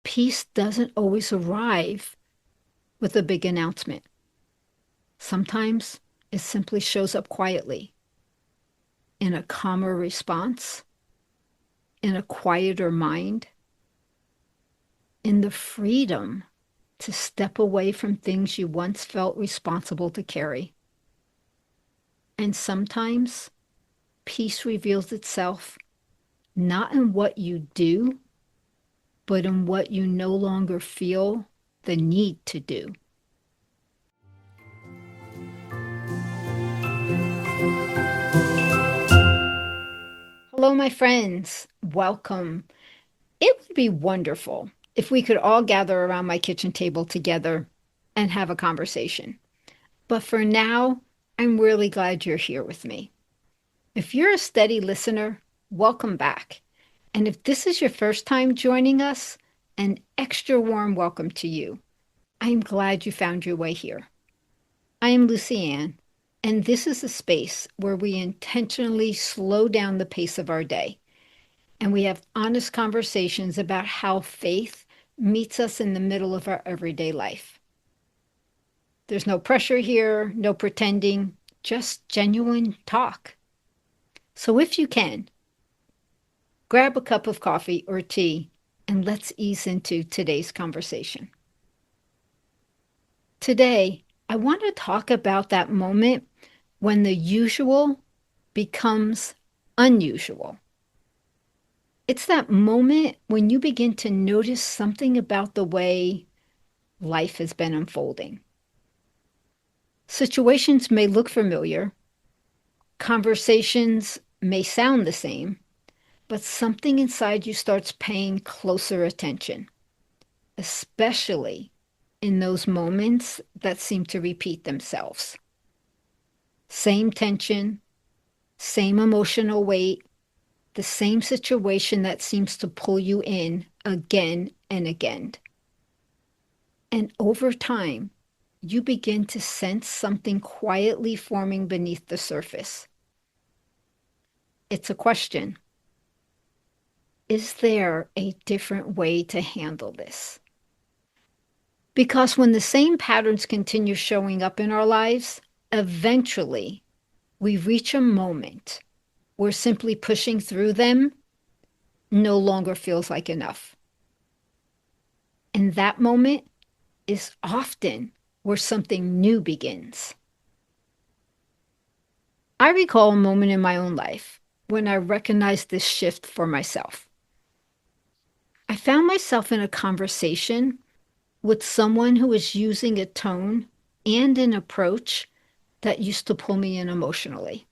Peace doesn't always arrive with a big announcement. Sometimes it simply shows up quietly in a calmer response, in a quieter mind, in the freedom to step away from things you once felt responsible to carry. And sometimes peace reveals itself not in what you do, but in what you no longer feel the need to do. Hello, my friends. Welcome. It would be wonderful if we could all gather around my kitchen table together and have a conversation. But for now, I'm really glad you're here with me. If you're a steady listener, welcome back. And if this is your first time joining us, an extra warm welcome to you. I'm glad you found your way here. I am Lucianne, and this is a space where we intentionally slow down the pace of our day and we have honest conversations about how faith meets us in the middle of our everyday life. There's no pressure here, no pretending, just genuine talk. So if you can, grab a cup of coffee or tea and let's ease into today's conversation. Today, I want to talk about that moment when the usual becomes unusual. It's that moment when you begin to notice something about the way life has been unfolding. Situations may look familiar, conversations may sound the same, but something inside you starts paying closer attention, especially in those moments that seem to repeat themselves. Same tension, same emotional weight, the same situation that seems to pull you in again and again. And over time, you begin to sense something quietly forming beneath the surface. It's a question. Is there a different way to handle this? Because when the same patterns continue showing up in our lives, eventually we reach a moment where simply pushing through them no longer feels like enough. And that moment is often where something new begins. I recall a moment in my own life when I recognized this shift for myself. I found myself in a conversation with someone who was using a tone and an approach that used to pull me in emotionally.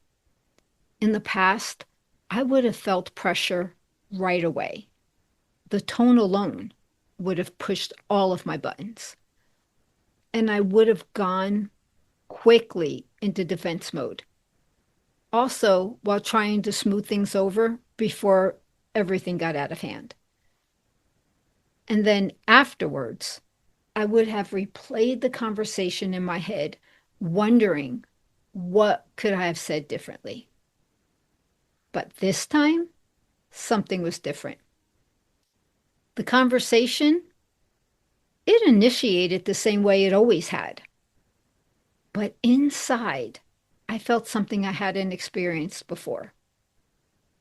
In the past, I would have felt pressure right away. The tone alone would have pushed all of my buttons. And I would have gone quickly into defense mode. Also, while trying to smooth things over before everything got out of hand. And then afterwards, I would have replayed the conversation in my head, wondering what could I have said differently. But this time, something was different. The conversation, it initiated the same way it always had. But inside, I felt something I hadn't experienced before.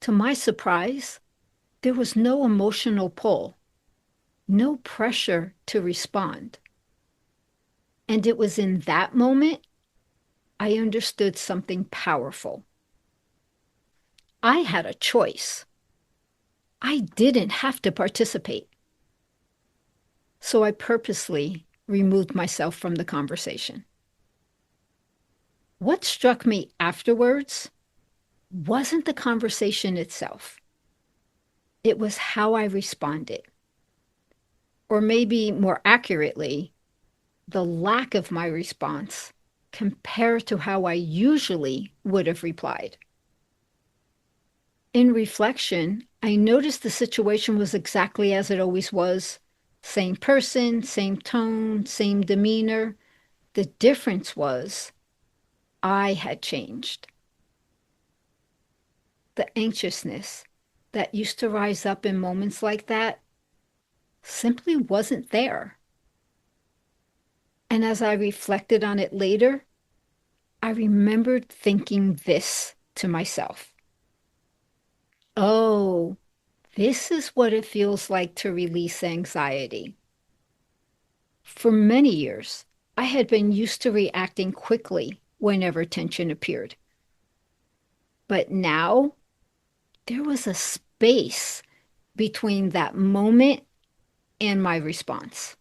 To my surprise, there was no emotional pull, no pressure to respond. And it was in that moment I understood something powerful. I had a choice. I didn't have to participate. So I purposely removed myself from the conversation. What struck me afterwards wasn't the conversation itself. It was how I responded. Or maybe more accurately, the lack of my response compared to how I usually would have replied. In reflection, I noticed the situation was exactly as it always was. Same person, same tone, same demeanor. The difference was I had changed. The anxiousness that used to rise up in moments like that, simply wasn't there. And as I reflected on it later, I remembered thinking this to myself: oh, this is what it feels like to release anxiety. For many years, I had been used to reacting quickly whenever tension appeared. But now there was a space between that moment and my response.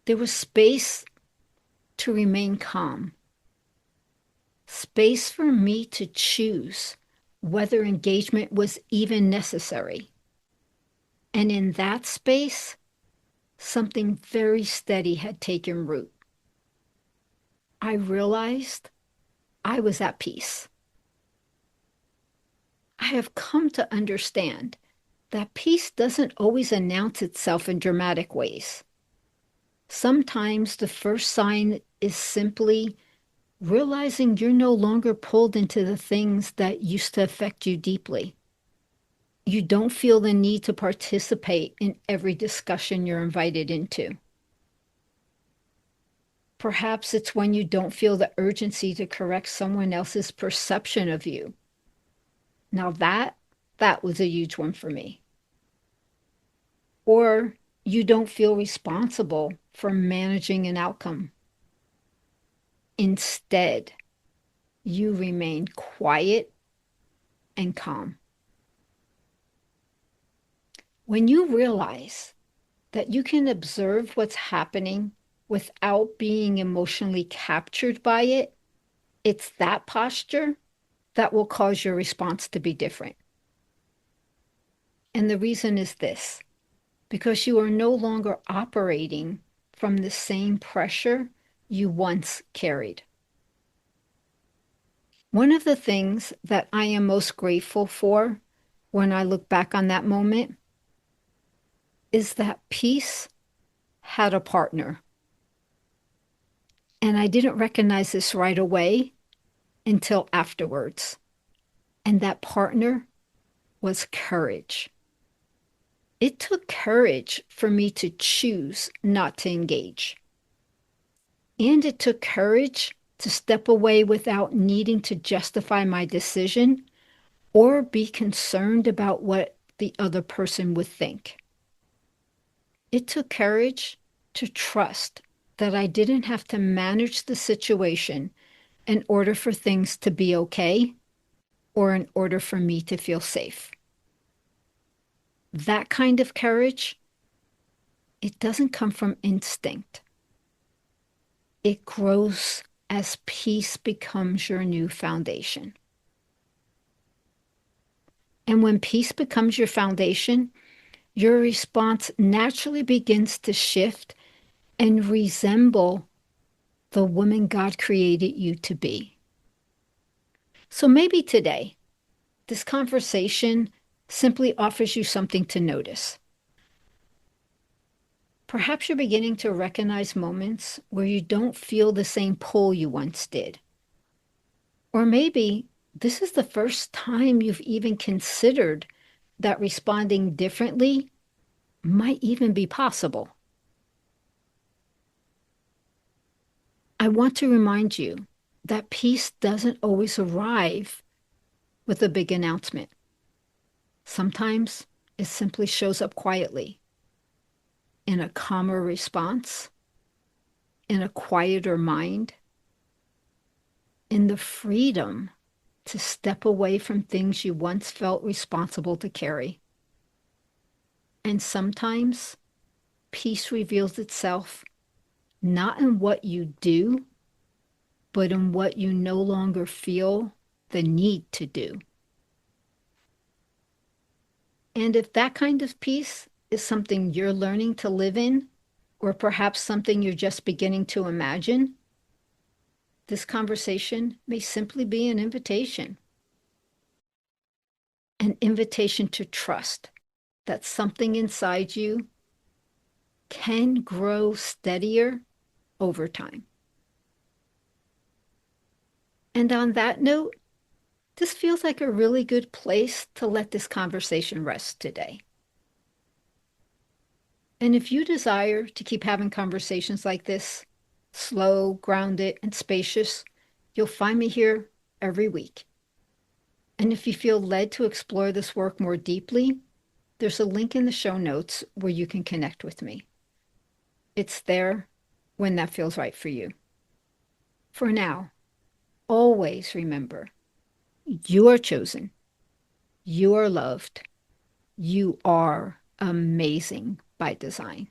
There was space to remain calm, space for me to choose whether engagement was even necessary. And in that space, something very steady had taken root. I realized I was at peace. I have come to understand that peace doesn't always announce itself in dramatic ways. Sometimes the first sign is simply realizing you're no longer pulled into the things that used to affect you deeply. You don't feel the need to participate in every discussion you're invited into. Perhaps it's when you don't feel the urgency to correct someone else's perception of you. Now that was a huge one for me. Or you don't feel responsible for managing an outcome. Instead, you remain quiet and calm. When you realize that you can observe what's happening without being emotionally captured by it, it's that posture that will cause your response to be different. And the reason is this: because you are no longer operating from the same pressure you once carried. One of the things that I am most grateful for when I look back on that moment is that peace had a partner. And I didn't recognize this right away until afterwards. And that partner was courage. It took courage for me to choose not to engage. And it took courage to step away without needing to justify my decision or be concerned about what the other person would think. It took courage to trust that I didn't have to manage the situation in order for things to be okay or in order for me to feel safe. That kind of courage, it doesn't come from instinct. It grows as peace becomes your new foundation. And when peace becomes your foundation, your response naturally begins to shift and resemble the woman God created you to be. So maybe today, this conversation simply offers you something to notice. Perhaps you're beginning to recognize moments where you don't feel the same pull you once did. Or maybe this is the first time you've even considered that responding differently might even be possible. I want to remind you that peace doesn't always arrive with a big announcement. Sometimes it simply shows up quietly in a calmer response, in a quieter mind, in the freedom to step away from things you once felt responsible to carry. And sometimes peace reveals itself not in what you do, but in what you no longer feel the need to do. And if that kind of peace is something you're learning to live in, or perhaps something you're just beginning to imagine, this conversation may simply be an invitation to trust that something inside you can grow steadier over time. And on that note, this feels like a really good place to let this conversation rest today. And if you desire to keep having conversations like this, slow, grounded, and spacious, you'll find me here every week. And if you feel led to explore this work more deeply, there's a link in the show notes where you can connect with me. It's there when that feels right for you. For now, always remember you are chosen, you are loved, you are amazing by design.